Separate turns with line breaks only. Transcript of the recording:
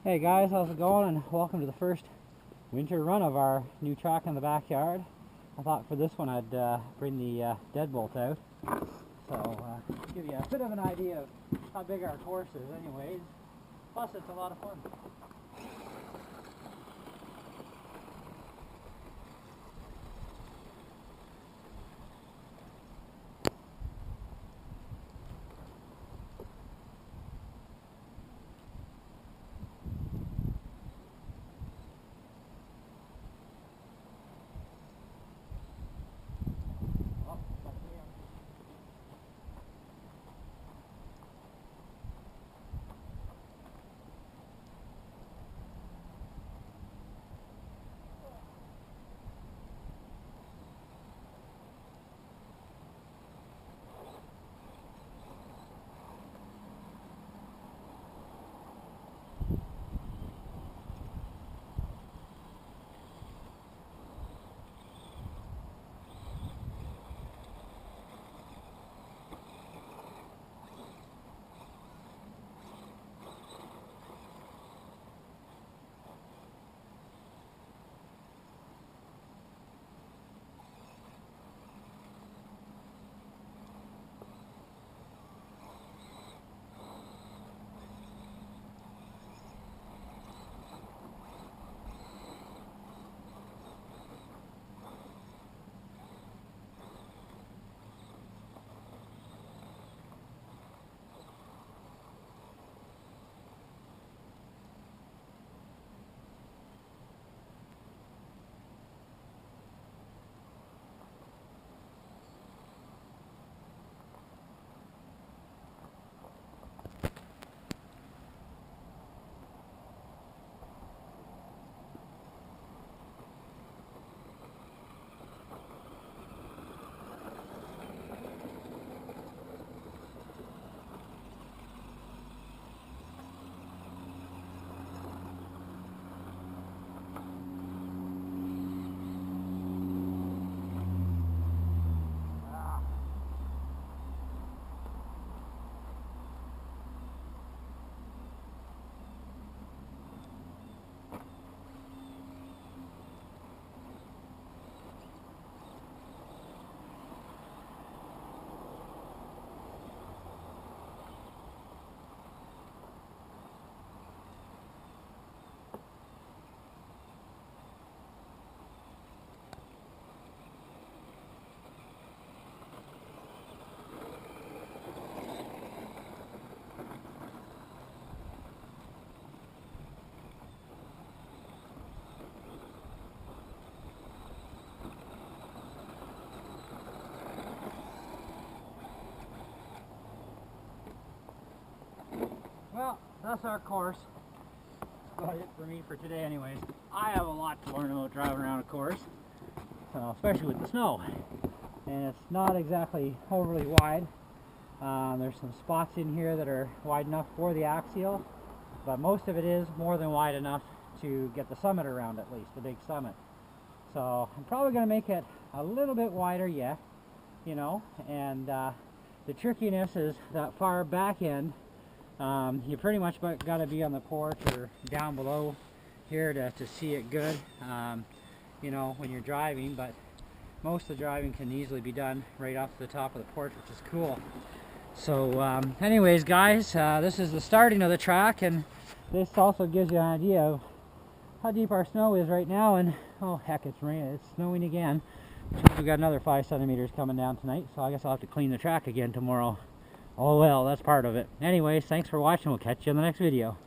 Hey guys, how's it going? And welcome to the first winter run of our new track in the backyard. I thought for this one I'd bring the Deadbolt out. So give you a bit of an idea of how big our course is anyways. Plus it's a lot of fun. Well, that's our course. That's about it for me for today anyways. I have a lot to learn about driving around a course, especially with the snow. And it's not exactly overly wide. There's some spots in here that are wide enough for the Axial, but most of it is more than wide enough to get the summit around, at least, the big summit. So I'm probably going to make it a little bit wider yet, you know, and the trickiness is that far back end. You pretty much got to be on the porch or down below here to see it good, you know, when you're driving, but most of the driving can easily be done right off the top of the porch, which is cool. So anyways guys, this is the starting of the track, and this also gives you an idea of how deep our snow is right now. And oh heck, it's raining, it's snowing again. We've got another 5 centimeters coming down tonight, so I guess I'll have to clean the track again tomorrow. Oh well, that's part of it. Anyways, thanks for watching. We'll catch you in the next video.